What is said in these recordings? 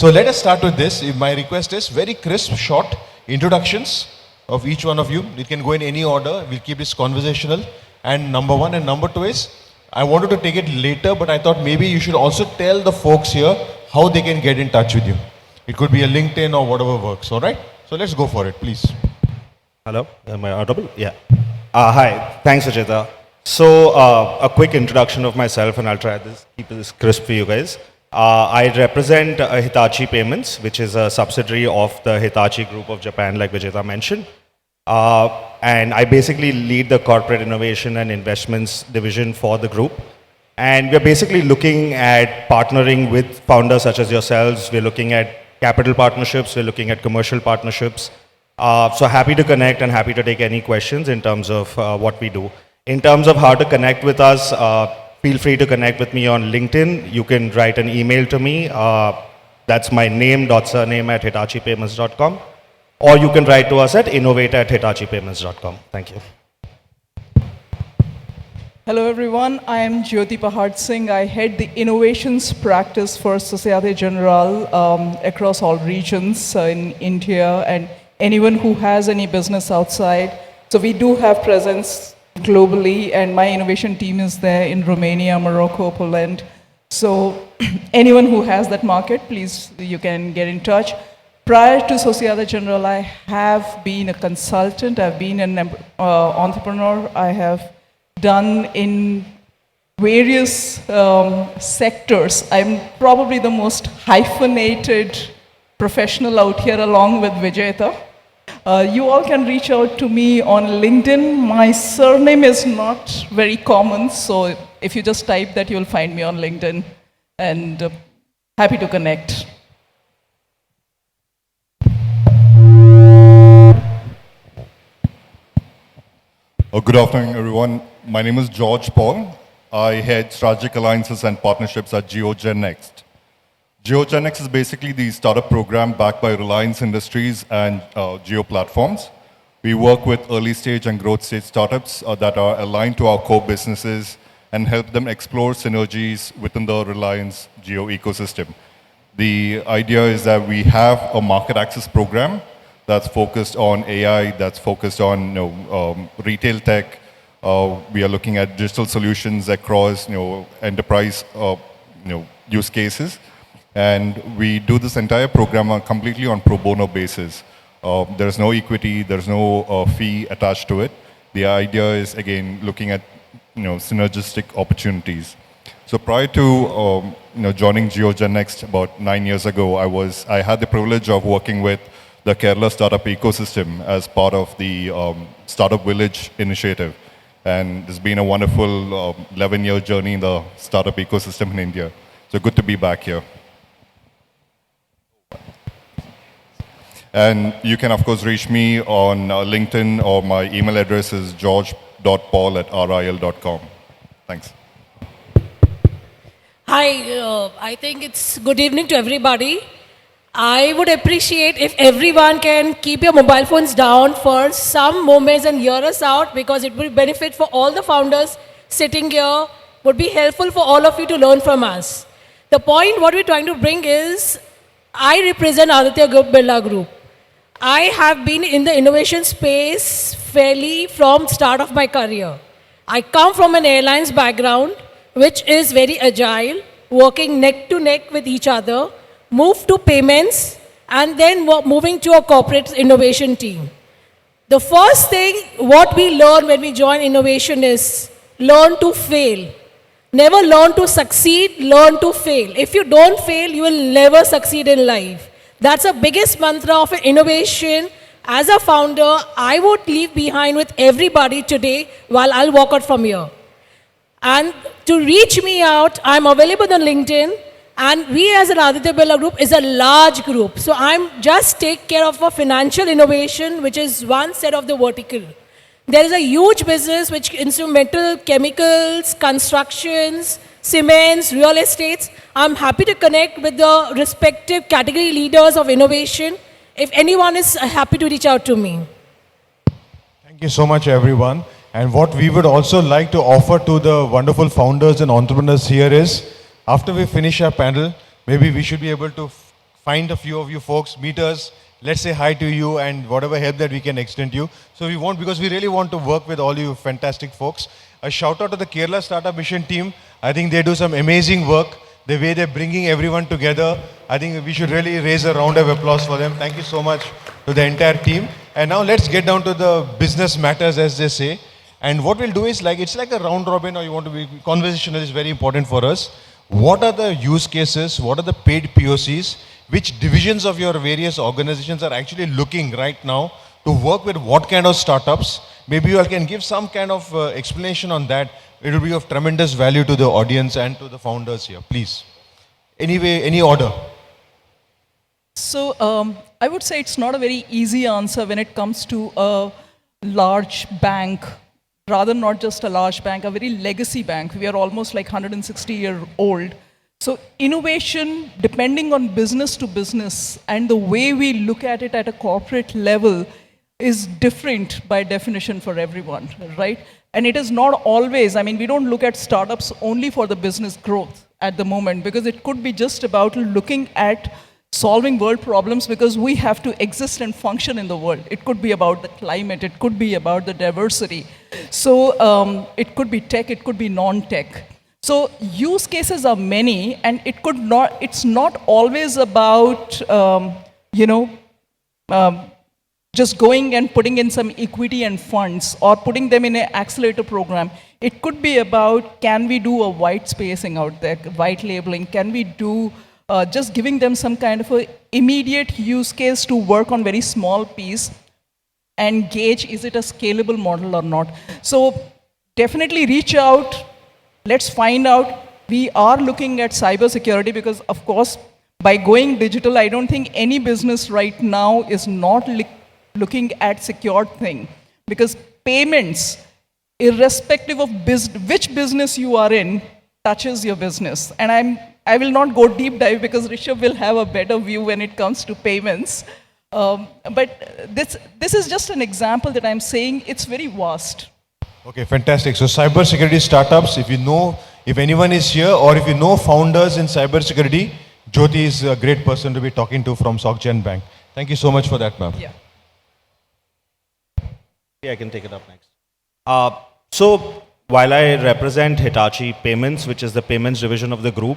So let us start with this. My request is very crisp, short introductions of each one of you. It can go in any order. We'll keep this conversational. And number one and number two is, I wanted to take it later, but I thought maybe you should also tell the folks here how they can get in touch with you. It could be a LinkedIn or whatever works, all right? So let's go for it, please. Hello, am I audible? Yeah. Hi, thanks Vijetha. So a quick introduction of myself, and I'll try this, keep this crisp for you guys. I represent Hitachi Payments, which is a subsidiary of the Hitachi Group of Japan, like Vijetha mentioned. And I basically lead the corporate innovation and investments division for the group. And we're basically looking at partnering with founders such as yourselves. We're looking at capital partnerships. We're looking at commercial partnerships. So happy to connect and happy to take any questions in terms of what we do. In terms of how to connect with us, feel free to connect with me on LinkedIn. You can write an email to me. That's my name.surname@hitachipayments.com. Or you can write to us at innovate@hitachipayments.com. Thank you. Hello everyone, I am Jyoti Pahadsingh. I head the innovations practice for Societe Generale across all regions in India and anyone who has any business outside. So we do have presence globally, and my innovation team is there in Romania, Morocco, Poland. So anyone who has that market, please, you can get in touch. Prior to Societe Generale, I have been a consultant. I've been an entrepreneur. I have done in various sectors. I'm probably the most hyphenated professional out here along with Vijetha. You all can reach out to me on LinkedIn. My surname is not very common, so if you just type that, you'll find me on LinkedIn, and happy to connect. Good afternoon, everyone. My name is George Paul. I head strategic alliances and partnerships at JioGenNext. JioGenNext is basically the startup program backed by Reliance Industries and Jio platforms. We work with early stage and growth stage startups that are aligned to our core businesses and help them explore synergies within the Reliance Jio ecosystem. The idea is that we have a market access program that's focused on AI, that's focused on retail tech. We are looking at digital solutions across enterprise use cases. And we do this entire program completely on pro bono basis. There's no equity, there's no fee attached to it. The idea is, again, looking at synergistic opportunities. So prior to joining JioGenNext about 9 years ago, I had the privilege of working with the Kerala startup ecosystem as part of the Startup Village initiative. And it's been a wonderful 11-year journey in the startup ecosystem in India. So good to be back here. And you can, of course, reach me on LinkedIn, or my email address is george.paul@ril.com. Thanks. Hi, I think it's good evening to everybody. I would appreciate if everyone can keep your mobile phones down for some moments and hear us out, because it will benefit for all the founders sitting here, would be helpful for all of you to learn from us. The point what we're trying to bring is, I represent Aditya Group, Birla Group. I have been in the innovation space fairly from start of my career. I come from an airlines background, which is very agile, working neck to neck with each other, moved to payments, and then moving to a corporate innovation team. The first thing what we learn when we join innovation is learn to fail. Never learn to succeed, learn to fail. If you don't fail, you will never succeed in life. That's the biggest mantra of innovation. As a founder, I would leave behind with everybody today while I'll walk out from here. And to reach me out, I'm available on LinkedIn. And we as an Aditya Birla Group is a large group. So I'm just take care of a financial innovation, which is one set of the vertical. There is a huge business which instrumental chemicals, constructions, cements, real estates. I'm happy to connect with the respective category leaders of innovation. If anyone is happy to reach out to me. Thank you so much, everyone. And what we would also like to offer to the wonderful founders and entrepreneurs here is, after we finish our panel, maybe we should be able to find a few of you folks, meet us, let's say hi to you and whatever help that we can extend to you. So we want, because we really want to work with all you fantastic folks. A shout out to the Kerala Startup Mission team. I think they do some amazing work. The way they're bringing everyone together, I think we should really raise a round of applause for them. Thank you so much to the entire team. And now let's get down to the business matters, as they say. And what we'll do is it's like a round robin, or you want to be conversational, is very important for us. What are the use cases? What are the paid POCs? Which divisions of your various organizations are actually looking right now to work with what kind of startups? Maybe you all can give some kind of explanation on that. It will be of tremendous value to the audience and to the founders here. Please. Anyway, any order? So I would say it's not a very easy answer when it comes to a large bank, rather not just a large bank, a very legacy bank. We are almost like 160-year-old. So innovation, depending on business to business, and the way we look at it at a corporate level is different by definition for everyone, right? And it is not always, I mean, we don't look at startups only for the business growth at the moment, because it could be just about looking at solving world problems because we have to exist and function in the world. It could be about the climate, it could be about the diversity. So it could be tech, it could be non-tech. So use cases are many, and it's not always about, just going and putting in some equity and funds or putting them in an accelerator program. It could be about, can we do a white spacing out there, white labeling? Can we do just giving them some kind of a immediate use case to work on very small piece and gauge, is it a scalable model or not? So definitely reach out. Let's find out. We are looking at cybersecurity because, of course, by going digital, I don't think any business right now is not looking at secured thing, because payments, irrespective of which business you are in, touches your business. And I will not go deep dive because Rishabh will have a better view when it comes to payments. But this is just an example that I'm saying. It's very vast. Okay, fantastic. So cybersecurity startups, if anyone is here or if you know founders in cybersecurity, Jyoti is a great person to be talking to from SocGen Bank. Thank you so much for that, ma'am. Yeah. Yeah, I can take it up next. So while I represent Hitachi Payments, which is the payments division of the group,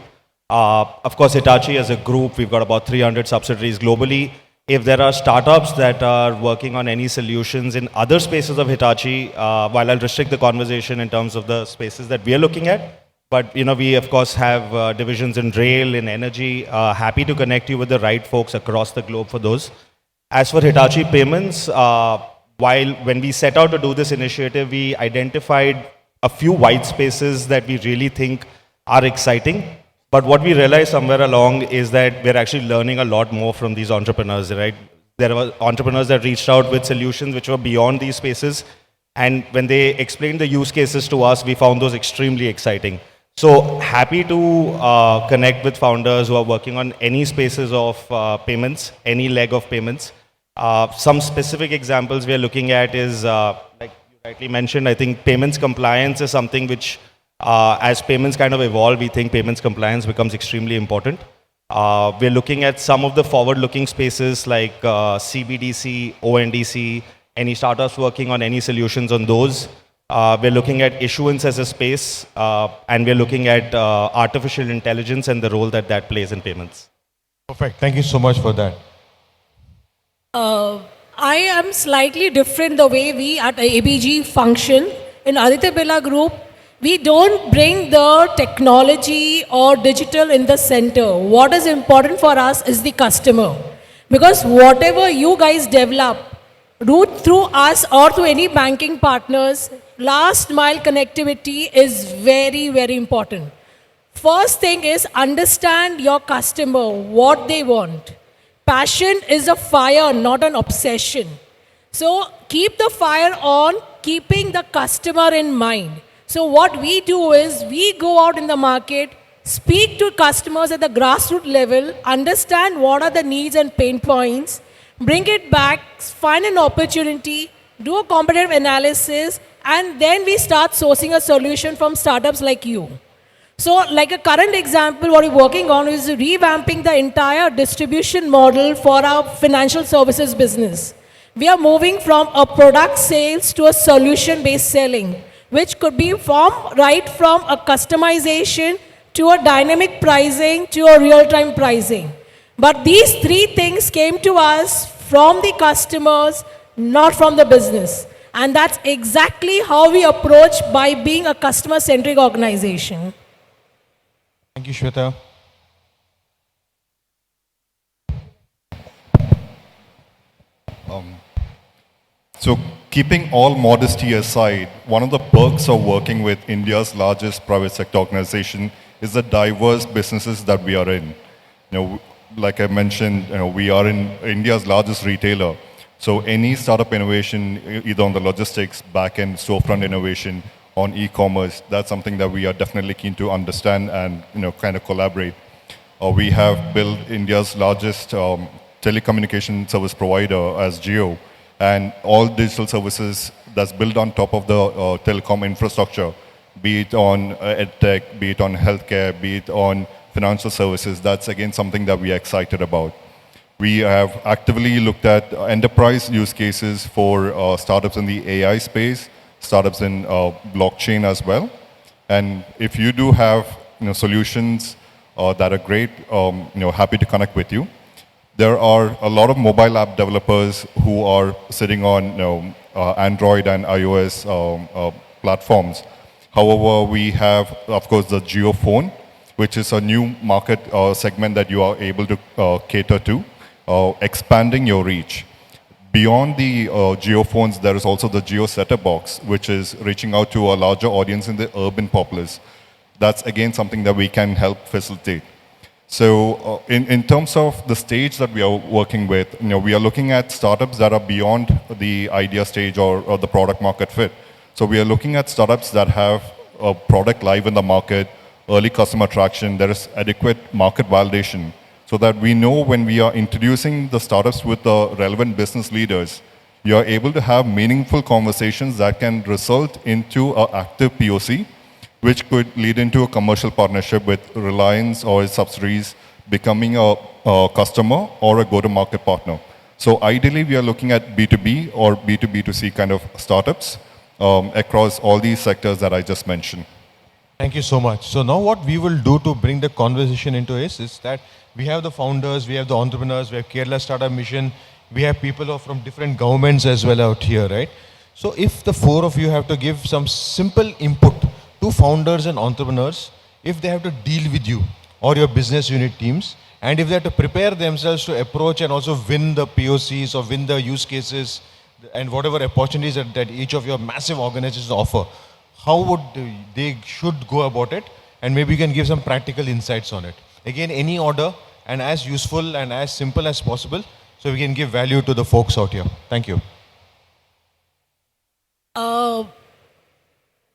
of course, Hitachi as a group, we've got about 300 subsidiaries globally. If there are startups that are working on any solutions in other spaces of Hitachi, while I'll restrict the conversation in terms of the spaces that we are looking at, but we of course have divisions in rail, in energy, happy to connect you with the right folks across the globe for those. As for Hitachi Payments, when we set out to do this initiative, we identified a few white spaces that we really think are exciting. But what we realized somewhere along is that we're actually learning a lot more from these entrepreneurs, right? There were entrepreneurs that reached out with solutions which were beyond these spaces. And when they explained the use cases to us, we found those extremely exciting. So happy to connect with founders who are working on any spaces of payments, any leg of payments. Some specific examples we are looking at is, like you rightly mentioned, I think payments compliance is something which, as payments kind of evolve, we think payments compliance becomes extremely important. We're looking at some of the forward-looking spaces like CBDC, ONDC, any startups working on any solutions on those. We're looking at issuance as a space, and we're looking at artificial intelligence and the role that that plays in payments. Perfect. Thank you so much for that. I am slightly different the way we at ABG function. In Aditya Birla Group, we don't bring the technology or digital in the center. What is important for us is the customer. Because whatever you guys develop, route through us or through any banking partners, last mile connectivity is very, very important. First thing is understand your customer, what they want. Passion is a fire, not an obsession. So keep the fire on, keeping the customer in mind. So what we do is we go out in the market, speak to customers at the grassroots level, understand what are the needs and pain points, bring it back, find an opportunity, do a competitive analysis, and then we start sourcing a solution from startups like you. So like a current example, what we're working on is revamping the entire distribution model for our financial services business. We are moving from a product sales to a solution-based selling, which could be right from a customization to a dynamic pricing to a real-time pricing. But these three things came to us from the customers, not from the business. And that's exactly how we approach by being a customer-centric organization. Thank you, Sweta. So keeping all modesty aside, one of the perks of working with India's largest private sector organization is the diverse businesses that we are in. Like I mentioned, we are in India's largest retailer. So any startup innovation, either on the logistics, back-end, storefront innovation, on e-commerce, that's something that we are definitely keen to understand and kind of collaborate. We have built India's largest telecommunication service provider as Jio, and all digital services that's built on top of the telecom infrastructure, be it on edtech, be it on healthcare, be it on financial services. That's again something that we are excited about. We have actively looked at enterprise use cases for startups in the AI space, startups in blockchain as well. And if you do have solutions that are great, happy to connect with you. There are a lot of mobile app developers who are sitting on Android and iOS platforms. However, we have, of course, the Jio phone, which is a new market segment that you are able to cater to, expanding your reach. Beyond the Jio phones, there is also the Jio set-top box, which is reaching out to a larger audience in the urban populace. That's again something that we can help facilitate. So in terms of the stage that we are working with, we are looking at startups that are beyond the idea stage or the product market fit. So we are looking at startups that have a product live in the market, early customer traction, there is adequate market validation, so that we know when we are introducing the startups with the relevant business leaders, you are able to have meaningful conversations that can result into an active POC, which could lead into a commercial partnership with Reliance or its subsidiaries becoming a customer or a go-to-market partner. So ideally, we are looking at B2B or B2B2C kind of startups across all these sectors that I just mentioned. Thank you so much. So now what we will do to bring the conversation into is that we have the founders, we have the entrepreneurs, we have Kerala Startup Mission, we have people who are from different governments as well out here, right? So if the four of you have to give some simple input to founders and entrepreneurs, if they have to deal with you or your business unit teams, and if they have to prepare themselves to approach and also win the POCs or win the use cases and whatever opportunities that each of your massive organizations offer, how would they should go about it? And maybe you can give some practical insights on it. Again, any order and as useful and as simple as possible so we can give value to the folks out here. Thank you.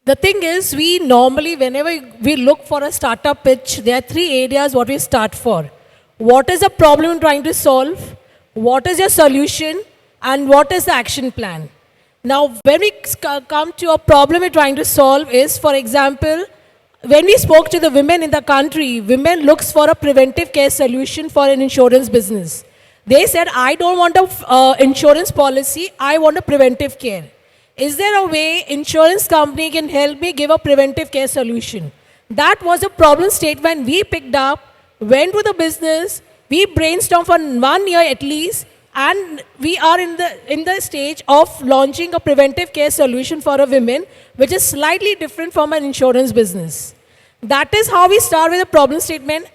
The thing is, we normally, whenever we look for a startup pitch, there are three areas what we start for. What is the problem you're trying to solve? What is your solution? And what is the action plan? Now, when we come to a problem we're trying to solve is, for example, when we spoke to the women in the country, women looks for a preventive care solution for an insurance business. They said, I don't want an insurance policy, I want a preventive care. Is there a way insurance company can help me give a preventive care solution? That was a problem statement we picked up, went to the business, we brainstormed for 1 year at least, and we are in the stage of launching a preventive care solution for a women, which is slightly different from an insurance business. That is how we start with a problem statement.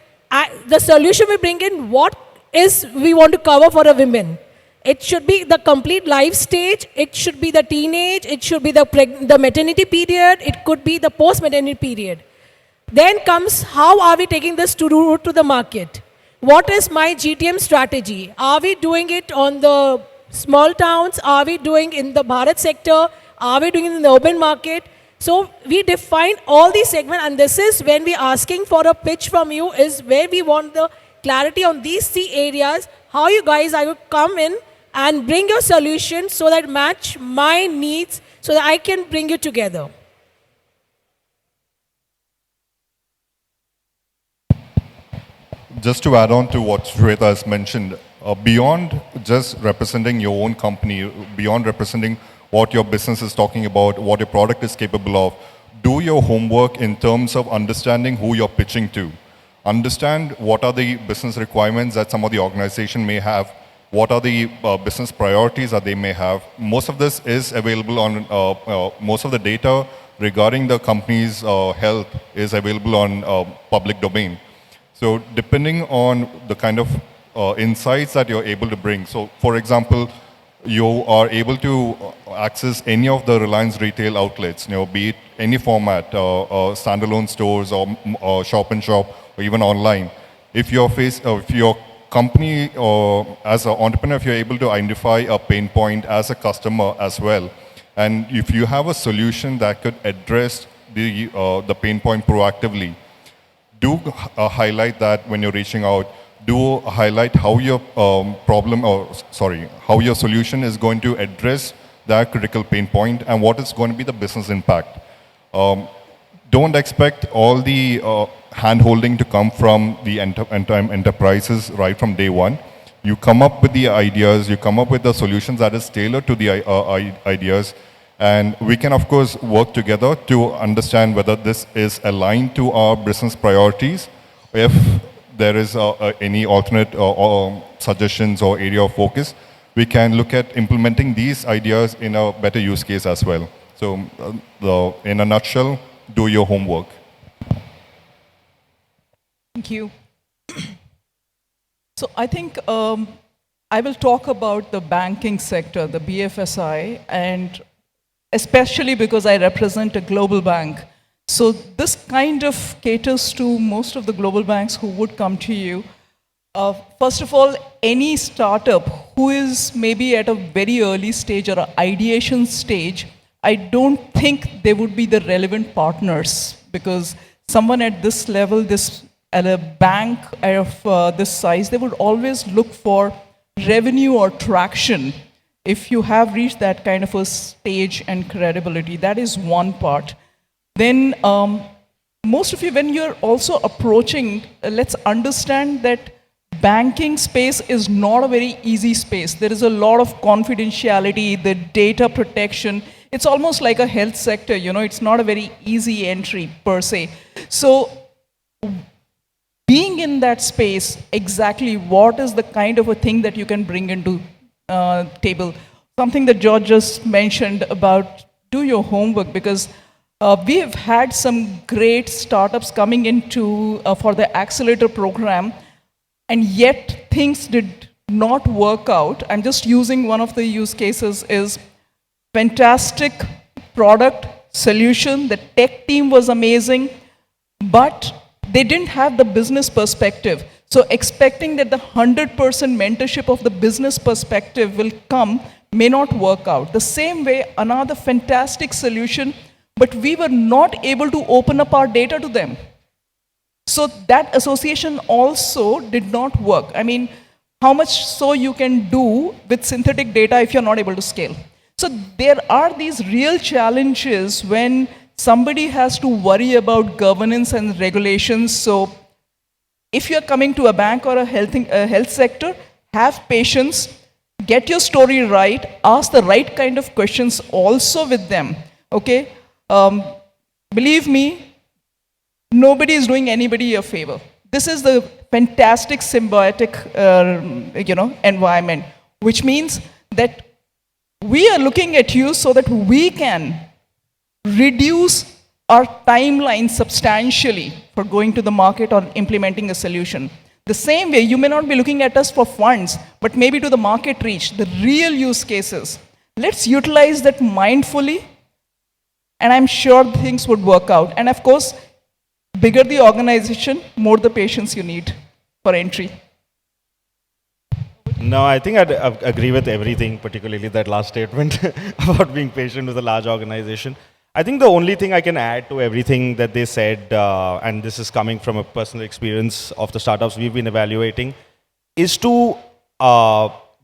The solution we bring in, what is we want to cover for a women. It should be the complete life stage, it should be the teenage, it should be the maternity period, it could be the post-maternity period. Then comes, how are we taking this to the market? What is my GTM strategy? Are we doing it on the small towns? Are we doing in the Bharat sector? Are we doing it in the urban market? So we define all these segments, and this is when we're asking for a pitch from you, is where we want the clarity on these 3 areas, how you guys are going to come in and bring your solution so that match my needs, so that I can bring you together. just to add on to what Sweta has mentioned, beyond just representing your own company, beyond representing what your business is talking about, what your product is capable of, do your homework in terms of understanding who you're pitching to. Understand what are the business requirements that some of the organization may have, what are the business priorities that they may have. Most of this is available on, most of the data regarding the company's health is available on public domain. So depending on the kind of insights that you're able to bring. So for example, you are able to access any of the Reliance retail outlets, be it any format, standalone stores or shop and shop, or even online. If your company or as an entrepreneur, if you're able to identify a pain point as a customer as well, and if you have a solution that could address the pain point proactively, do highlight that when you're reaching out. Do highlight how your how your solution is going to address that critical pain point and what is going to be the business impact. Don't expect all the hand-holding to come from the enterprises right from day one. You come up with the ideas, you come up with the solutions that is tailored to the ideas, and we can of course work together to understand whether this is aligned to our business priorities. If there is any alternate suggestions or area of focus, we can look at implementing these ideas in a better use case as well. So in a nutshell, do your homework. Thank you. So I think I will talk about the banking sector, the BFSI, and especially because I represent a global bank. So this kind of caters to most of the global banks who would come to you. First of all, any startup who is maybe at a very early stage or an ideation stage, I don't think they would be the relevant partners, because someone at this level, at a bank of this size, they would always look for revenue or traction. If you have reached that kind of a stage and credibility, that is one part. Then most of you, when you're also approaching, let's understand that banking space is not a very easy space. There is a lot of confidentiality, the data protection. It's almost like a health sector, it's not a very easy entry per se. So being in that space, exactly what is the kind of a thing that you can bring into table? Something that George just mentioned about do your homework, because we have had some great startups coming into for the accelerator program, and yet things did not work out. I'm just using one of the use cases is fantastic product solution. The tech team was amazing, but they didn't have the business perspective. So expecting that the 100% mentorship of the business perspective will come may not work out. The same way, another fantastic solution, but we were not able to open up our data to them. So that association also did not work. I mean, how much so you can do with synthetic data if you're not able to scale? So there are these real challenges when somebody has to worry about governance and regulations. So if you're coming to a bank or a health sector, have patience, get your story right, ask the right kind of questions also with them, okay? Believe me, nobody is doing anybody a favor. This is the fantastic symbiotic environment, which means that we are looking at you so that we can reduce our timeline substantially for going to the market or implementing a solution. The same way, you may not be looking at us for funds, but maybe to the market reach, the real use cases. Let's utilize that mindfully, and I'm sure things would work out. And of course, bigger the organization, more the patience you need for entry. No, I think I'd agree with everything, particularly that last statement about being patient with a large organization. I think the only thing I can add to everything that they said, and this is coming from a personal experience of the startups we've been evaluating, is to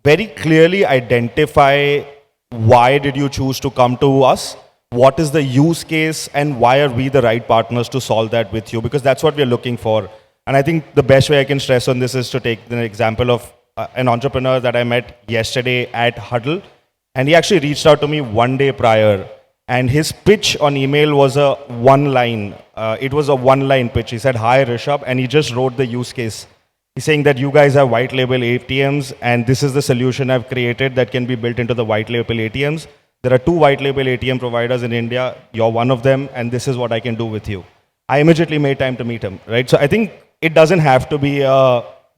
very clearly identify why did you choose to come to us, what is the use case, and why are we the right partners to solve that with you, because that's what we're looking for. And I think the best way I can stress on this is to take the example of an entrepreneur that I met yesterday at Huddle. And he actually reached out to me one day prior. And his pitch on email was a one-line. It was a one-line pitch. He said, "Hi, Rishabh," and he just wrote the use case. He's saying that you guys have white label ATMs, and this is the solution I've created that can be built into the white label ATMs. There are 2 white label ATM providers in India. You're one of them, and this is what I can do with you. I immediately made time to meet him, right? So I think it doesn't have to be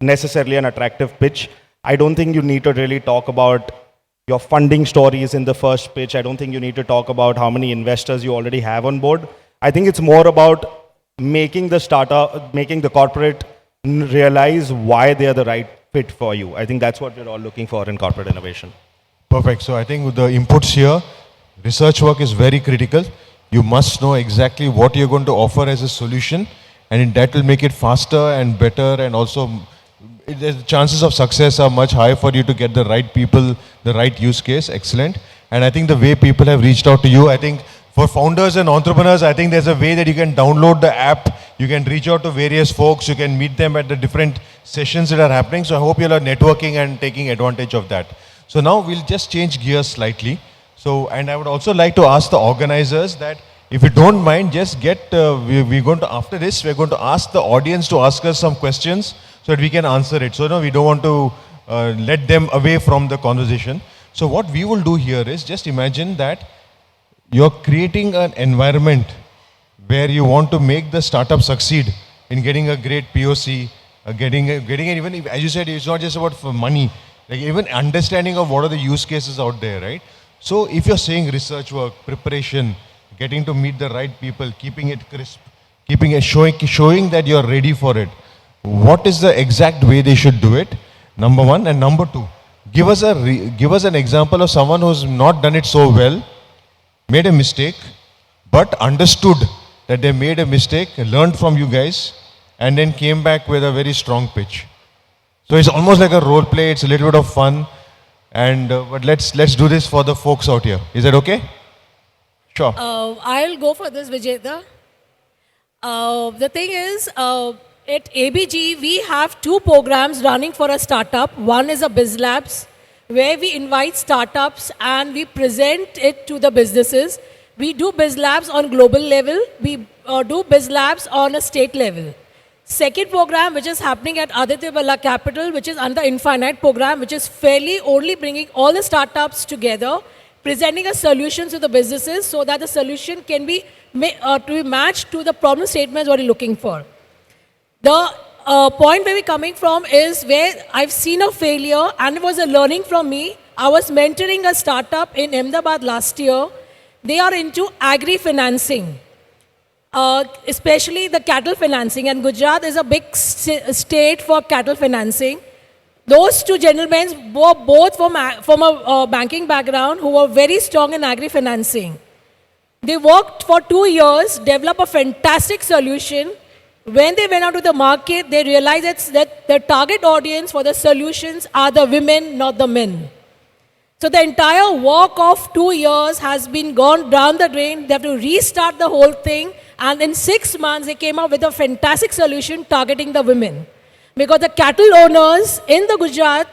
necessarily an attractive pitch. I don't think you need to really talk about your funding stories in the first pitch. I don't think you need to talk about how many investors you already have on board. I think it's more about making the startup, making the corporate realize why they are the right fit for you. I think that's what we're all looking for in corporate innovation. Perfect. So I think with the inputs here, research work is very critical. You must know exactly what you're going to offer as a solution, and that will make it faster and better, and also the chances of success are much higher for you to get the right people, the right use case. Excellent. And I think the way people have reached out to you, I think for founders and entrepreneurs, I think there's a way that you can download the app, you can reach out to various folks, you can meet them at the different sessions that are happening. So I hope you're networking and taking advantage of that. So now we'll just change gears slightly. So, and I would also like to ask the organizers that if you don't mind, just we're going to, after this, we're going to ask the audience to ask us some questions so that we can answer it. So no, we don't want to let them away from the conversation. So what we will do here is just imagine that you're creating an environment where you want to make the startup succeed in getting a great POC, getting it, even if, as you said, it's not just about for money, like even understanding of what are the use cases out there, right? So if you're saying research work, preparation, getting to meet the right people, keeping it crisp, keeping it showing that you're ready for it, what is the exact way they should do it? Number one. And number two, give us an example of someone who's not done it so well, made a mistake, but understood that they made a mistake, learned from you guys, and then came back with a very strong pitch. So it's almost like a role play. It's a little bit of fun, and but let's do this for the folks out here. Is that okay? Sure. I'll go for this, Vijetha. The thing is, at ABG, we have 2 programs running for a startup. One is a Biz Labs, where we invite startups and we present it to the businesses. We do Biz Labs on global level. We do Biz Labs on a state level. Second program, which is happening at Aditya Birla Capital, which is under Infinite program, which is fairly only bringing all the startups together, presenting a solution to the businesses so that the solution can be to be matched to the problem statements what you're looking for. The point where we're coming from is where I've seen a failure and it was a learning from me. I was mentoring a startup in Ahmedabad last year. They are into agri-financing, especially the cattle financing, and Gujarat is a big state for cattle financing. Those 2 gentlemen were both from a banking background who were very strong in agri-financing. They worked for 2 years, developed a fantastic solution. When they went out to the market, they realized that the target audience for the solutions are the women, not the men. So the entire work of 2 years has been gone down the drain. They have to restart the whole thing. And in 6 months, they came up with a fantastic solution targeting the women. Because the cattle owners in the Gujarat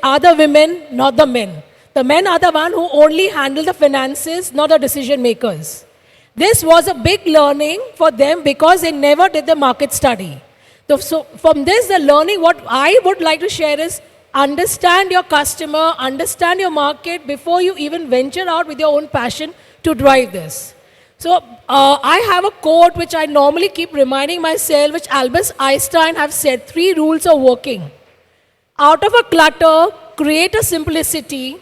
are the women, not the men. The men are the one who only handle the finances, not the decision makers. This was a big learning for them because they never did the market study. So from this, the learning, what I would like to share is understand your customer, understand your market before you even venture out with your own passion to drive this. So I have a quote which I normally keep reminding myself, which Albert Einstein have said, 3 rules of working. Out of a clutter, create a simplicity.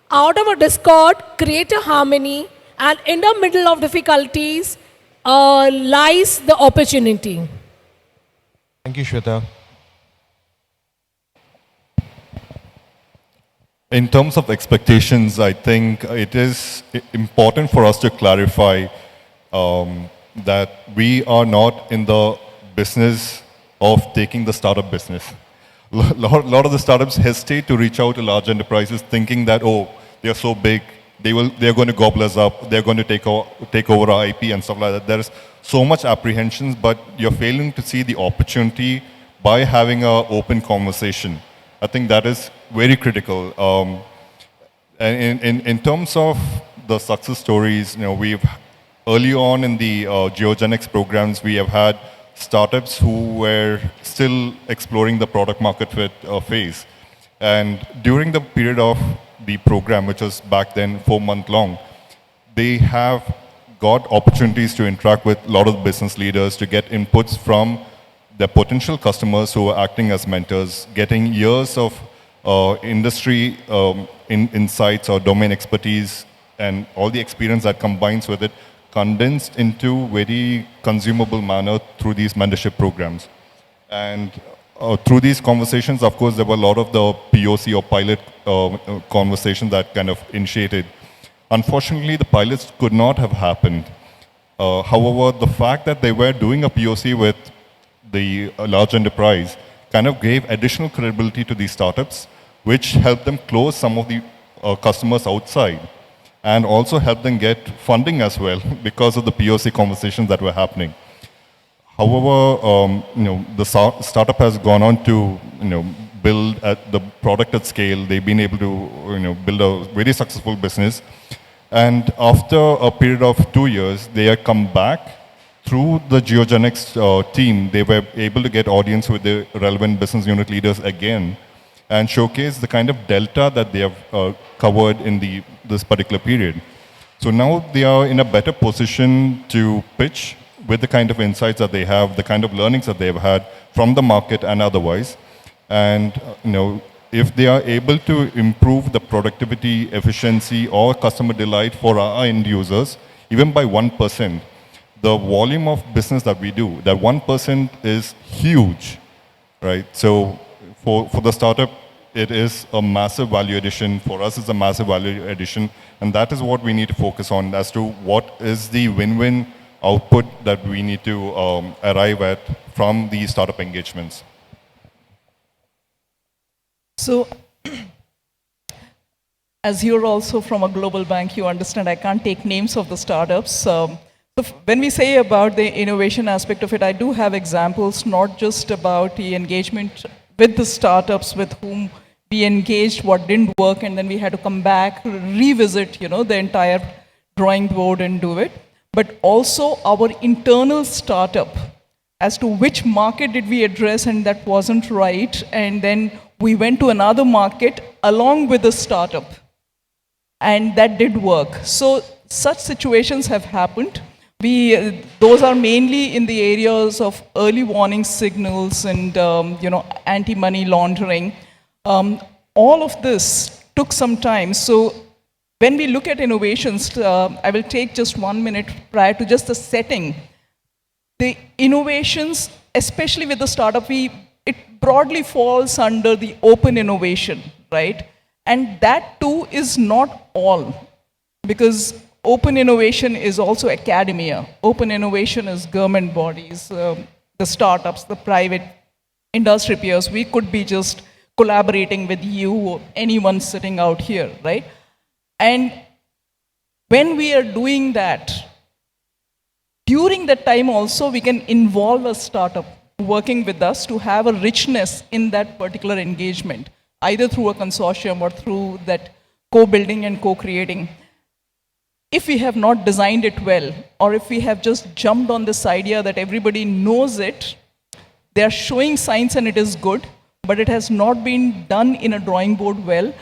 Out of a discord, create a harmony. And in the middle of difficulties lies the opportunity. Thank you, Sweta. In terms of expectations, I think it is important for us to clarify that we are not in the business of taking the startup business. A lot of the startups hesitate to reach out to large enterprises thinking that, oh, they are so big, they're going to gobble us up, they're going to take over our IP and stuff like that. There is so much apprehensions, but you're failing to see the opportunity by having an open conversation. I think that is very critical. And in terms of the success stories, we've early on in the JioGenNext programs, we have had startups who were still exploring the product market fit phase. And during the period of the program, which was back then 4-month long, they have got opportunities to interact with a lot of business leaders, to get inputs from their potential customers who are acting as mentors, getting years of industry insights or domain expertise and all the experience that combines with it, condensed into very consumable manner through these mentorship programs. And through these conversations, of course, there were a lot of the POC or pilot conversations that kind of initiated. Unfortunately, the pilots could not have happened. However, the fact that they were doing a POC with the large enterprise kind of gave additional credibility to these startups, which helped them close some of the customers outside, and also helped them get funding as well because of the POC conversations that were happening. However, the startup has gone on to build the product at scale. They've been able to build a very successful business. And after a period of 2 years, they have come back through the JioGenNext team. They were able to get audience with the relevant business unit leaders again and showcase the kind of delta that they have covered in this particular period. So now they are in a better position to pitch with the kind of insights that they have, the kind of learnings that they've had from the market and otherwise. And if they are able to improve the productivity, efficiency, or customer delight for our end users, even by 1%, the volume of business that we do, that 1% is huge, right? So for the startup, it is a massive value addition. For us, it's a massive value addition. And that is what we need to focus on as to what is the win-win output that we need to arrive at from these startup engagements. So, as you're also from a global bank, you understand I can't take names of the startups. So when we say about the innovation aspect of it, I do have examples, not just about the engagement with the startups with whom we engaged, what didn't work, and then we had to come back, revisit, the entire drawing board and do it, but also our internal startup as to which market did we address and that wasn't right, and then we went to another market along with the startup, and that did work. So such situations have happened. Those are mainly in the areas of early warning signals and anti-money laundering. All of this took some time. So when we look at innovations, I will take just 1 minute prior to just the setting. The innovations, especially with the startup, it broadly falls under the open innovation, right? And that too is not all, because open innovation is also academia. Open innovation is government bodies, the startups, the private industry peers. We could be just collaborating with you or anyone sitting out here, right? And when we are doing that, during that time also we can involve a startup working with us to have a richness in that particular engagement, either through a consortium or through that co-building and co-creating. If we have not designed it well, or if we have just jumped on this idea that everybody knows it, they are showing signs and it is good, but it has not been done in a drawing board well,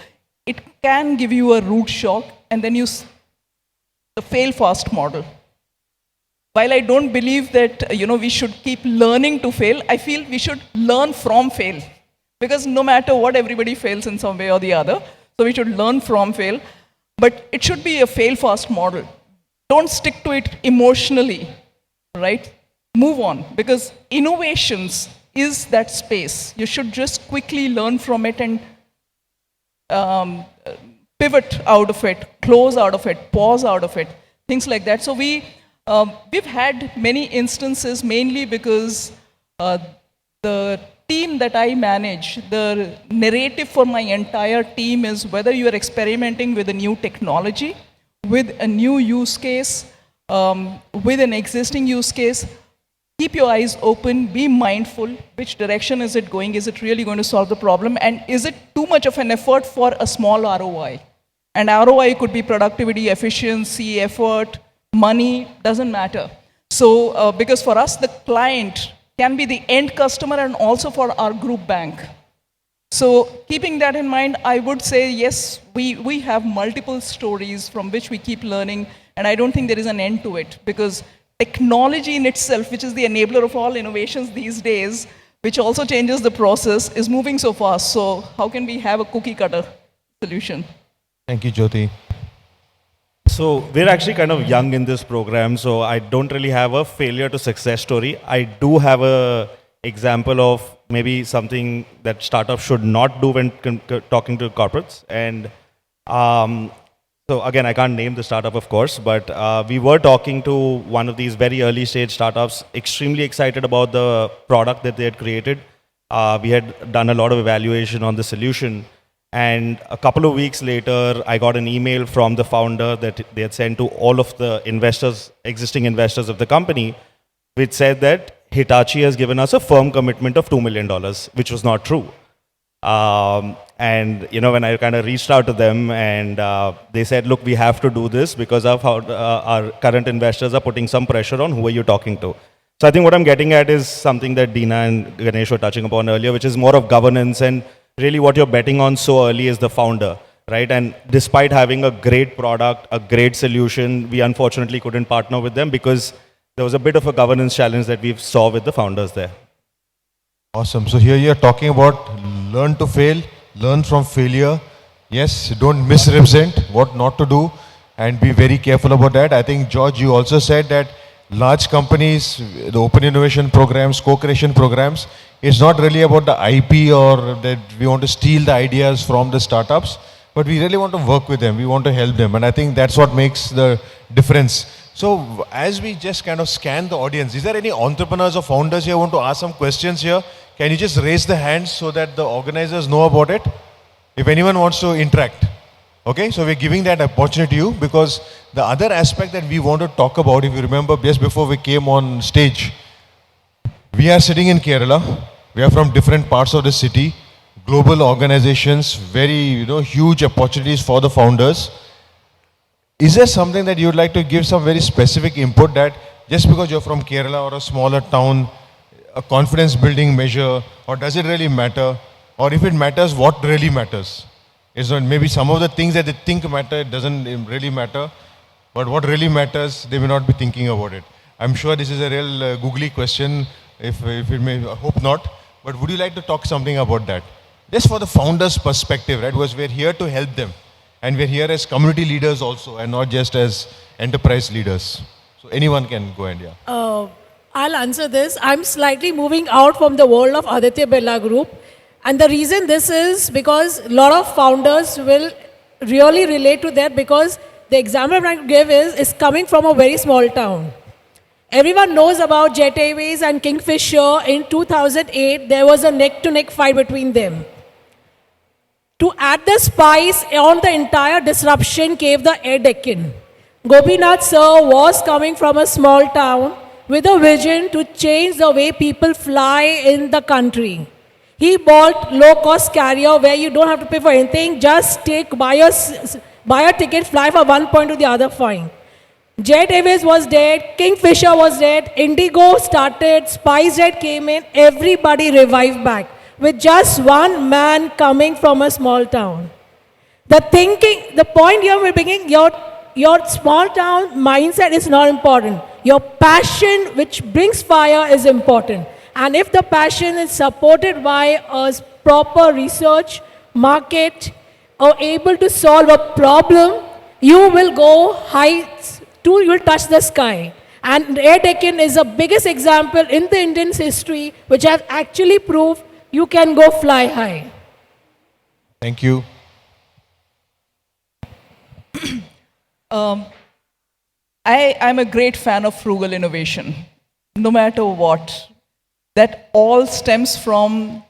it can give you a root shock, and then the fail fast model. While I don't believe that we should keep learning to fail, I feel we should learn from fail. Because no matter what, everybody fails in some way or the other. So we should learn from fail. But it should be a fail fast model. Don't stick to it emotionally, right? Move on. Because innovations is that space. You should just quickly learn from it and pivot out of it, close out of it, pause out of it, things like that. So we've had many instances, mainly because the team that I manage, the narrative for my entire team is whether you are experimenting with a new technology, with a new use case, with an existing use case, keep your eyes open, be mindful. Which direction is it going? Is it really going to solve the problem? And is it too much of an effort for a small ROI? And ROI could be productivity, efficiency, effort, money, doesn't matter. So, because for us, the client can be the end customer and also for our group bank. So, keeping that in mind, I would say yes, we have multiple stories from which we keep learning, and I don't think there is an end to it, because technology in itself, which is the enabler of all innovations these days, which also changes the process, is moving so fast. So, how can we have a cookie cutter solution? Thank you, Jyoti. So we're actually kind of young in this program, so I don't really have a failure to success story. I do have a example of maybe something that startups should not do when talking to corporates. And so again, I can't name the startup, of course, but we were talking to one of these very early stage startups, extremely excited about the product that they had created. We had done a lot of evaluation on the solution. And a couple of weeks later, I got an email from the founder that they had sent to all of the investors, existing investors of the company, which said that Hitachi has given us a firm commitment of $2 million, which was not true. And when I kind of reached out to them, and they said, look, we have to do this because of how our current investors are putting some pressure on who are you talking to. So I think what I'm getting at is something that Dina and Ganesh were touching upon earlier, which is more of governance, and really what you're betting on so early is the founder, right? And despite having a great product, a great solution, we unfortunately couldn't partner with them because there was a bit of a governance challenge that we saw with the founders there. Awesome. So here you're talking about learn to fail, learn from failure. Yes, don't misrepresent what not to do, and be very careful about that. I think, George, you also said that large companies, the open innovation programs, co-creation programs, it's not really about the IP or that we want to steal the ideas from the startups, but we really want to work with them. We want to help them. And I think that's what makes the difference. So as we just kind of scan the audience, is there any entrepreneurs or founders here who want to ask some questions here? Can you just raise the hands so that the organizers know about it? If anyone wants to interact. Okay, so we're giving that opportunity to you, because the other aspect that we want to talk about, if you remember just before we came on stage, we are sitting in Kerala, we are from different parts of the city, global organizations, very huge opportunities for the founders. Is there something that you would like to give some very specific input, that just because you're from Kerala or a smaller town, a confidence building measure, or does it really matter? Or if it matters, what really matters? It's not maybe some of the things that they think matter, it doesn't really matter, but what really matters, they may not be thinking about it. I'm sure this is a real googly question, if it may, I hope not, but would you like to talk something about that? Just for the founder's perspective, right, because we're here to help them, and we're here as community leaders also, and not just as enterprise leaders. So anyone can go ahead, yeah. I'll answer this. I'm slightly moving out from the world of Aditya Birla Group. And the reason this is because a lot of founders will really relate to that, because the example I'm going to give is coming from a very small town. Everyone knows about Jet Airways and Kingfisher. In 2008, there was a neck-to-neck fight between them. To add the spice on the entire disruption came the Air Deccan. Gopinath sir was coming from a small town with a vision to change the way people fly in the country. He bought low-cost carrier where you don't have to pay for anything, just buy a ticket, fly from one point to the other, fine. Jet Airways was dead, Kingfisher was dead, Indigo started, SpiceJet came in, everybody revived back with just one man coming from a small town. The point here we're bringing, your small town mindset is not important. Your passion, which brings fire, is important. And if the passion is supported by a proper research, market, or able to solve a problem, you will go heights, you will touch the sky. And Air Deccan is the biggest example in the Indian history which has actually proved you can go fly high. Thank you. I'm a great fan of frugal innovation, no matter what. That all stems from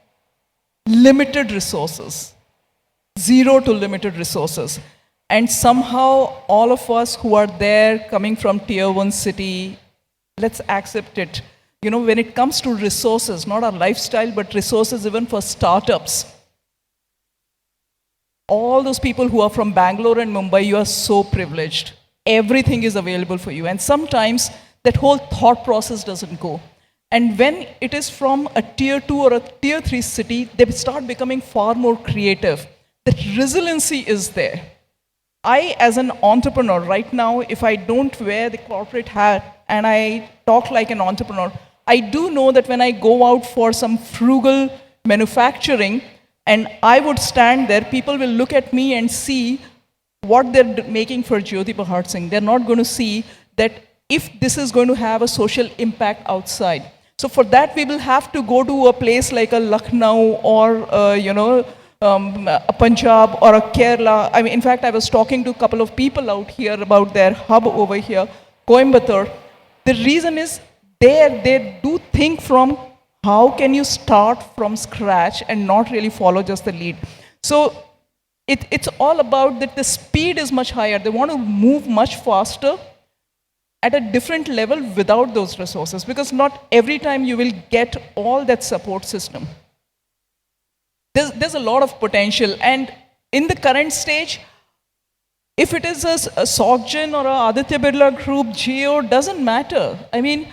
limited resources, zero to limited resources. And somehow all of us who are there coming from tier 1 city, let's accept it. when it comes to resources, not our lifestyle, but resources even for startups. All those people who are from Bangalore and Mumbai, you are so privileged. Everything is available for you. And sometimes that whole thought process doesn't go. And when it is from a tier 2 or a tier 3 city, they start becoming far more creative. The resiliency is there. I, as an entrepreneur, right now, if I don't wear the corporate hat and I talk like an entrepreneur, I do know that when I go out for some frugal manufacturing and I would stand there, people will look at me and see what they're making for Jyoti Pahadsingh. They're not going to see that if this is going to have a social impact outside. So for that, we will have to go to a place like a Lucknow or, a Punjab or a Kerala. I mean, in fact, I was talking to a couple of people out here about their hub over here, Coimbatore. The reason is they do think from how can you start from scratch and not really follow just the lead. So it's all about that the speed is much higher. They want to move much faster at a different level without those resources, because not every time you will get all that support system. There's a lot of potential, and in the current stage, if it is a SocGen or a Aditya Birla Group, Jio, doesn't matter. I mean,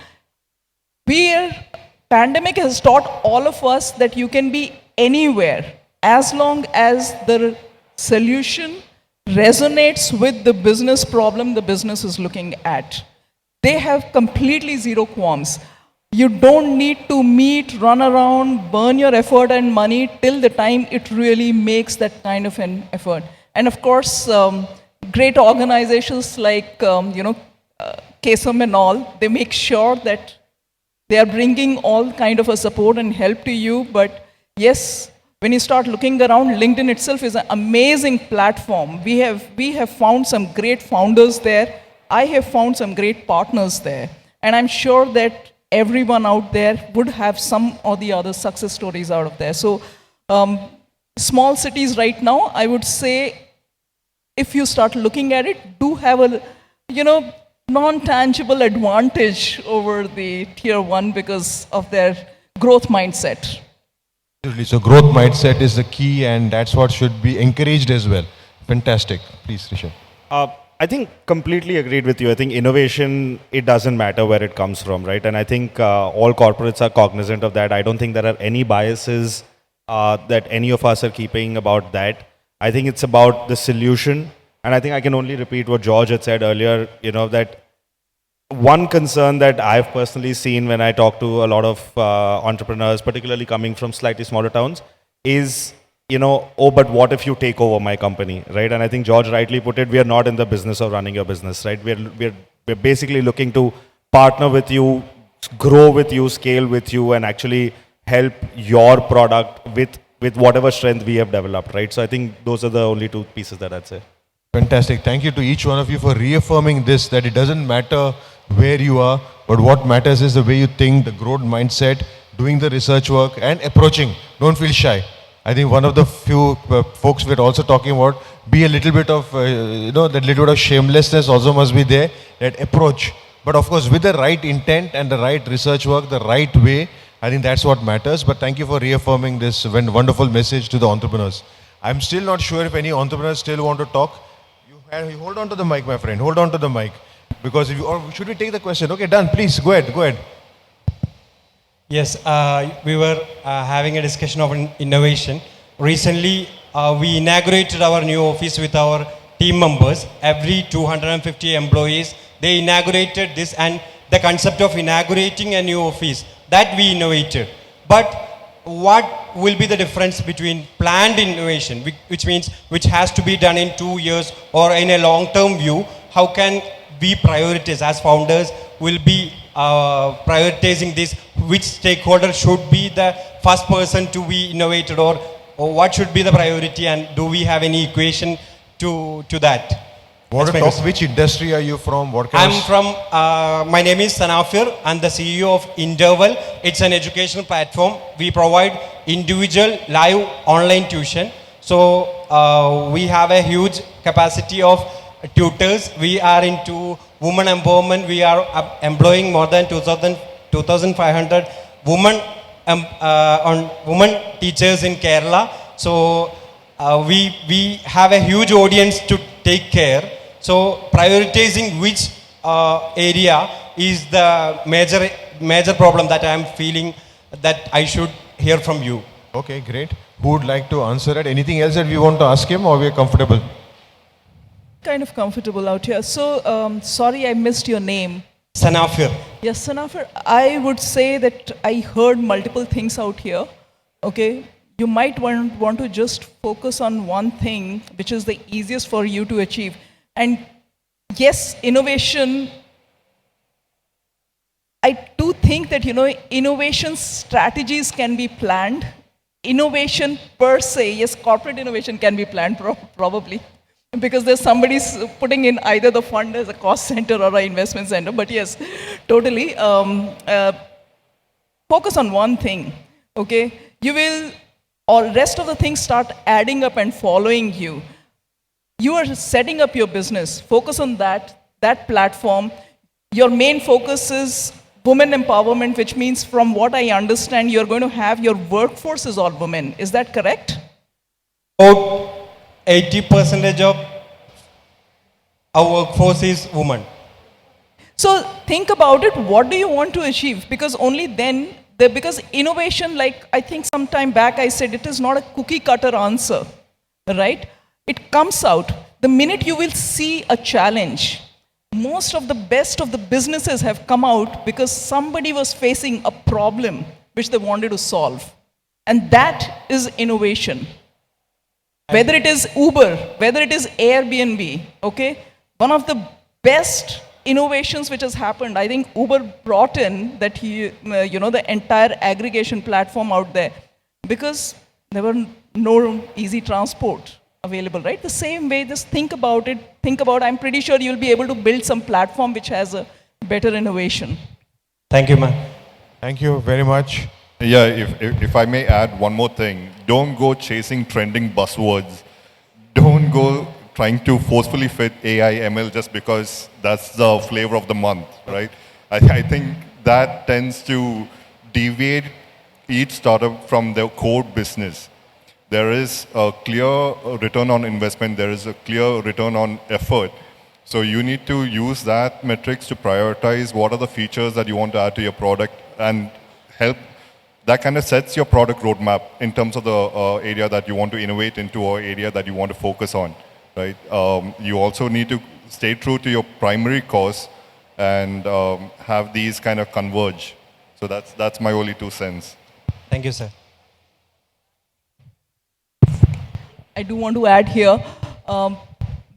pandemic has taught all of us that you can be anywhere as long as the solution resonates with the business problem the business is looking at. They have completely zero qualms. You don't need to meet, run around, burn your effort and money till the time it really makes that kind of an effort. And of course, great organizations like, KSM and all, they make sure that they are bringing all kind of a support and help to you. But yes, when you start looking around, LinkedIn itself is an amazing platform. We have found some great founders there. I have found some great partners there. And I'm sure that everyone out there would have some or the other success stories out of there. So small cities right now, I would say, if you start looking at it, do have a, non-tangible advantage over the tier 1 because of their growth mindset. So growth mindset is the key, and that's what should be encouraged as well. Fantastic. Please, Rishabh. I think completely agreed with you. I think innovation, it doesn't matter where it comes from, right? And I think all corporates are cognizant of that. I don't think there are any biases that any of us are keeping about that. I think it's about the solution. And I think I can only repeat what George had said earlier, that one concern that I've personally seen when I talk to a lot of entrepreneurs, particularly coming from slightly smaller towns, is oh, but what if you take over my company, right? And I think George rightly put it, we are not in the business of running your business, right? We're basically looking to partner with you, grow with you, scale with you, and actually help your product with whatever strength we have developed, right? So I think those are the only two pieces that I'd say. Fantastic. Thank you to each one of you for reaffirming this, that it doesn't matter where you are, but what matters is the way you think, the growth mindset, doing the research work, and approaching. Don't feel shy. I think one of the few folks we're also talking about, be a little bit of, that little bit of shamelessness also must be there, that approach. But of course, with the right intent and the right research work, the right way, I think that's what matters. But thank you for reaffirming this wonderful message to the entrepreneurs. I'm still not sure if any entrepreneurs still want to talk. You hold on to the mic, my friend. Hold on to the mic. Because or should we take the question? Okay, done. Please, go ahead. Yes, we were having a discussion of innovation. Recently, we inaugurated our new office with our team members. Every 250 employees, they inaugurated this, and the concept of inaugurating a new office, that we innovated. But what will be the difference between planned innovation, which has to be done in 2 years or in a long-term view? How can we prioritize as founders? Will be prioritizing this, which stakeholder should be the first person to be innovated, or what should be the priority, and do we have any equation to that? Want to talk, which industry are you from? My name is Sanafir. I'm the CEO of Aggarwal. It's an educational platform. We provide individual live online tuition. So we have a huge capacity of tutors. We are into women empowerment. We are employing more than 2,000 2,500 women on women teachers in Kerala. So we have a huge audience to take care. So prioritizing which area is the major problem that I am feeling that I should hear from you. Okay, great. Who would like to answer it? Anything else that we want to ask him, or we are comfortable? Kind of comfortable out here. So, sorry I missed your name. Sanafir. Yes, Sanafir, I would say that I heard multiple things out here. Okay, you might want to just focus on one thing, which is the easiest for you to achieve. And yes, innovation, I do think that, innovation strategies can be planned. Innovation per se, yes, corporate innovation can be planned probably, because there's somebody's putting in either the fund as a cost center or an investment center. But yes, totally. Focus on one thing, okay? You will, or rest of the things start adding up and following you. You are setting up your business. Focus on that platform. Your main focus is women empowerment, which means, from what I understand, you're going to have your workforce is all women. Is that correct? About 80% of our workforce is women. So think about it. What do you want to achieve? Because only then, because innovation, like I think some time back I said, it is not a cookie cutter answer, right? It comes out. The minute you will see a challenge, most of the best of the businesses have come out because somebody was facing a problem which they wanted to solve. And that is innovation. Whether it is Uber, whether it is Airbnb, okay? One of the best innovations which has happened, I think Uber brought in that, the entire aggregation platform out there, because there were no easy transport available, right? The same way, just think about it. I'm pretty sure you'll be able to build some platform which has a better innovation. Thank you, ma'am. Thank you very much. Yeah, if I may add one more thing, don't go chasing trending buzzwords. Don't go trying to forcefully fit AI, ML just because that's the flavor of the month, right? I think that tends to deviate each startup from their core business. There is a clear return on investment, there is a clear return on effort. So you need to use that metrics to prioritize what are the features that you want to add to your product and help. That kind of sets your product roadmap in terms of the area that you want to innovate into or area that you want to focus on, right? You also need to stay true to your primary cause and have these kind of converge. So that's my only 2 cents. Thank you, sir. I do want to add here,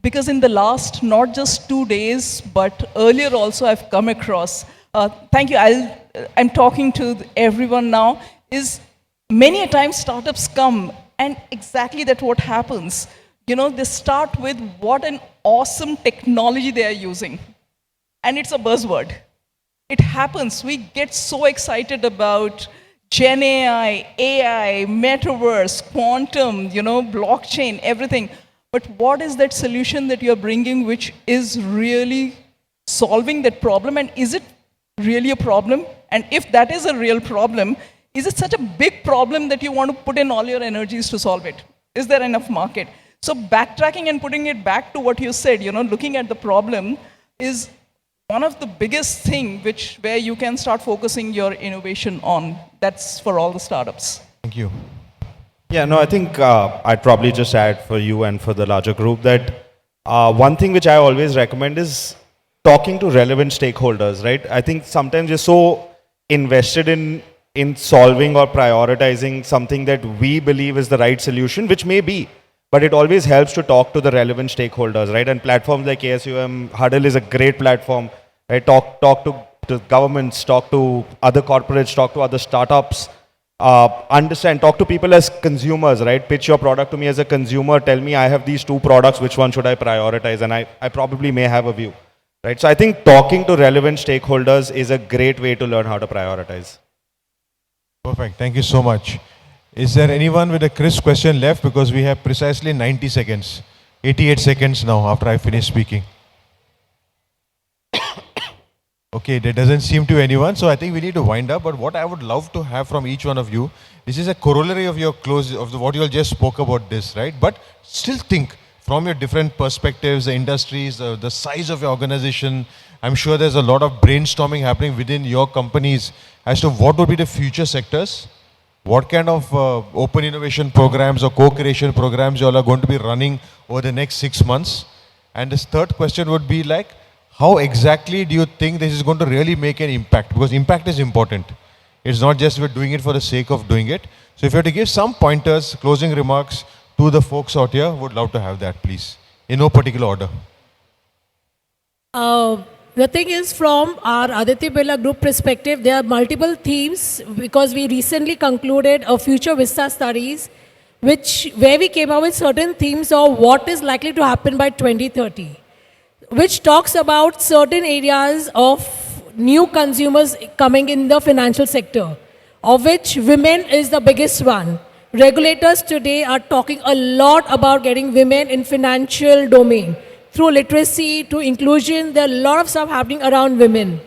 because in the last, not just 2 days, but earlier also I've come across, thank you, I'm talking to everyone now, is many a time startups come and exactly that what happens. They start with what an awesome technology they are using. And it's a buzzword. It happens. We get so excited about Gen AI, metaverse, quantum, blockchain, everything. But what is that solution that you're bringing which is really solving that problem? And is it really a problem? And if that is a real problem, is it such a big problem that you want to put in all your energies to solve it? Is there enough market? So backtracking and putting it back to what you said, looking at the problem is one of the biggest thing where you can start focusing your innovation on. That's for all the startups. Thank you. Yeah, no, I think I'd probably just add for you and for the larger group that one thing which I always recommend is talking to relevant stakeholders, right? I think sometimes you're so invested in solving or prioritizing something that we believe is the right solution, which may be, but it always helps to talk to the relevant stakeholders, right? And platforms like ASUM, Huddle is a great platform, right? Talk to governments, talk to other corporates, talk to other startups, talk to people as consumers, right? Pitch your product to me as a consumer, tell me I have these 2 products, which one should I prioritize? And I probably may have a view, right? So I think talking to relevant stakeholders is a great way to learn how to prioritize. Perfect. Thank you so much. Is there anyone with a crisp question left? Because we have precisely 90 seconds, 88 seconds now after I finish speaking. Okay, there doesn't seem to anyone, so I think we need to wind up. But what I would love to have from each one of you, this is a corollary of your what you all just spoke about this, right? But still think from your different perspectives, the industries, the size of your organization. I'm sure there's a lot of brainstorming happening within your companies as to what would be the future sectors. What kind of open innovation programs or co-creation programs you all are going to be running over the next 6 months? And this third question would be like, how exactly do you think this is going to really make an impact? Because impact is important. It's not just we're doing it for the sake of doing it. So if you have to give some pointers, closing remarks to the folks out here, would love to have that, please. In no particular order. The thing is, from our Aditya Birla group perspective, there are multiple themes because we recently concluded a future Vista studies, where we came up with certain themes of what is likely to happen by 2030, which talks about certain areas of new consumers coming in the financial sector, of which women is the biggest one. Regulators today are talking a lot about getting women in financial domain. Through literacy to inclusion, there are a lot of stuff happening around women.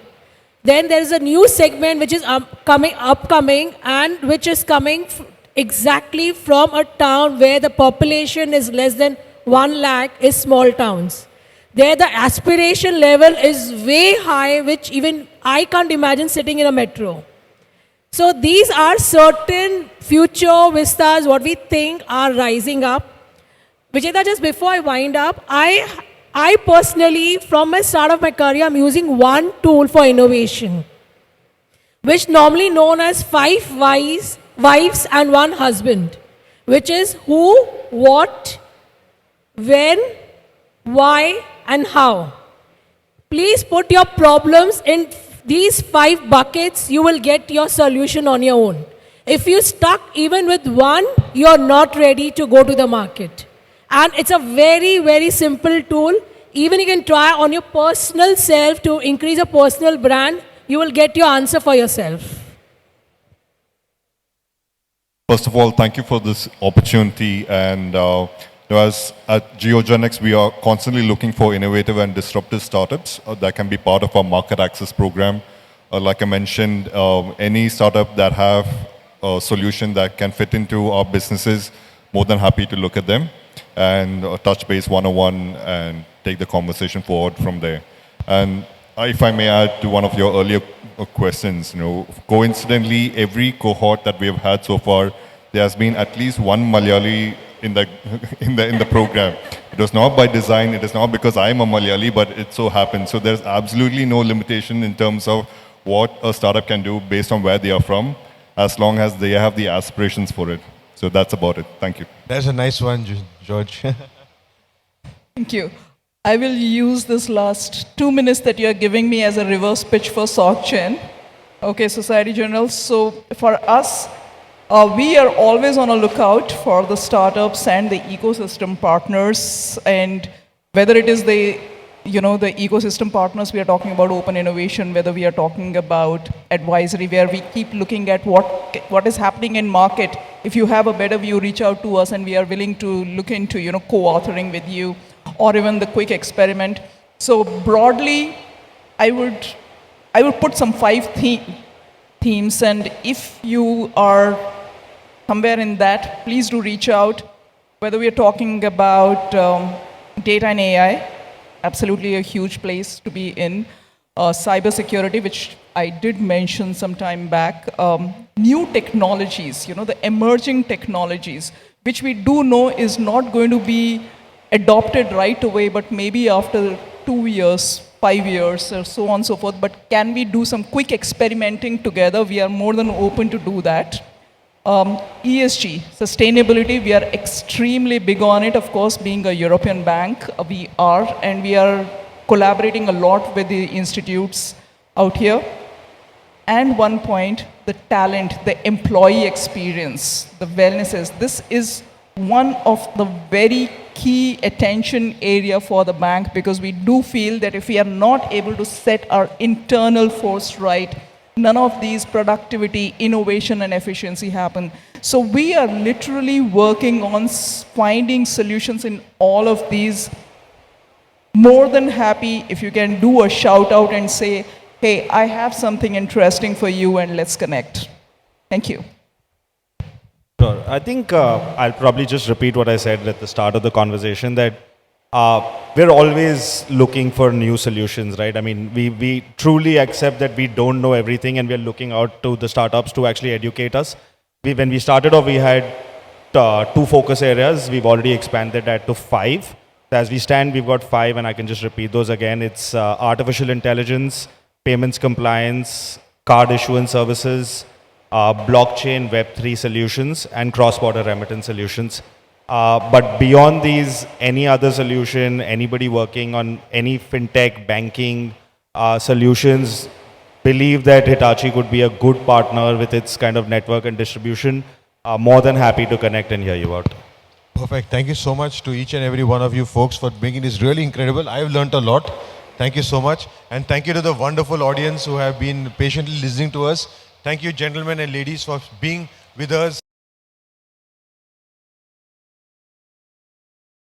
Then there is a new segment which is upcoming and which is coming exactly from a town where the population is less than 1 lakh, is small towns. There the aspiration level is way high, which even I can't imagine sitting in a metro. So these are certain future vistas, what we think are rising up. Vijetha, just before I wind up, I personally, from my start of my career, I'm using one tool for innovation, which normally known as 5 wives and 1 husband, which is who, what, when, why, and how. Please put your problems in these 5 buckets, you will get your solution on your own. If you're stuck even with one, you're not ready to go to the market. And it's a very, very simple tool. Even you can try on your personal self to increase a personal brand, you will get your answer for yourself. First of all, thank you for this opportunity. And as at JioGenNext, we are constantly looking for innovative and disruptive startups that can be part of our market access program. Like I mentioned, any startup that have a solution that can fit into our businesses, more than happy to look at them and touch base one-on-one and take the conversation forward from there. And if I may add to one of your earlier questions, coincidentally, every cohort that we have had so far, there has been at least one Malayali in the program. It was not by design, it is not because I am a Malayali, but it so happens. So there's absolutely no limitation in terms of what a startup can do based on where they are from, as long as they have the aspirations for it. So that's about it. Thank you. That's a nice one, George. Thank you. I will use this last 2 minutes that you are giving me as a reverse pitch for SocGen. Okay, Society General. So for us, we are always on a lookout for the startups and the ecosystem partners, and whether it is the ecosystem partners, we are talking about open innovation, whether we are talking about advisory, where we keep looking at what is happening in market. If you have a better view, reach out to us, and we are willing to look into co-authoring with you, or even the quick experiment. So broadly, I would put some 5 themes, and if you are somewhere in that, please do reach out. Whether we are talking about data and AI, absolutely a huge place to be in. Cybersecurity, which I did mention some time back. New technologies, the emerging technologies, which we do know is not going to be adopted right away, but maybe after 2 years, 5 years, or so on and so forth. But can we do some quick experimenting together? We are more than open to do that. ESG, sustainability, we are extremely big on it. Of course, being a European bank, we are, and we are collaborating a lot with the institutes out here. And one point, the talent, the employee experience, the wellnesses. This is one of the very key attention area for the bank, because we do feel that if we are not able to set our internal force right, none of these productivity, innovation, and efficiency happen. So we are literally working on finding solutions in all of these. More than happy if you can do a shout out and say, hey, I have something interesting for you and let's connect. Thank you. Sure. I think I'll probably just repeat what I said at the start of the conversation, that we're always looking for new solutions, right? I mean, we truly accept that we don't know everything, and we're looking out to the startups to actually educate us. When we started off, we had 2 focus areas. We've already expanded that to 5. As we stand, we've got 5, and I can just repeat those again. It's artificial intelligence, payments compliance, card issuance services, blockchain, Web3 solutions, and cross-border remittance solutions. But beyond these, any other solution, anybody working on any fintech, banking solutions, believe that Hitachi could be a good partner with its kind of network and distribution. More than happy to connect and hear you out. Perfect. Thank you so much to each and every one of you folks for making this really incredible. I've learned a lot. Thank you so much. And thank you to the wonderful audience who have been patiently listening to us. Thank you, gentlemen and ladies, for being with us.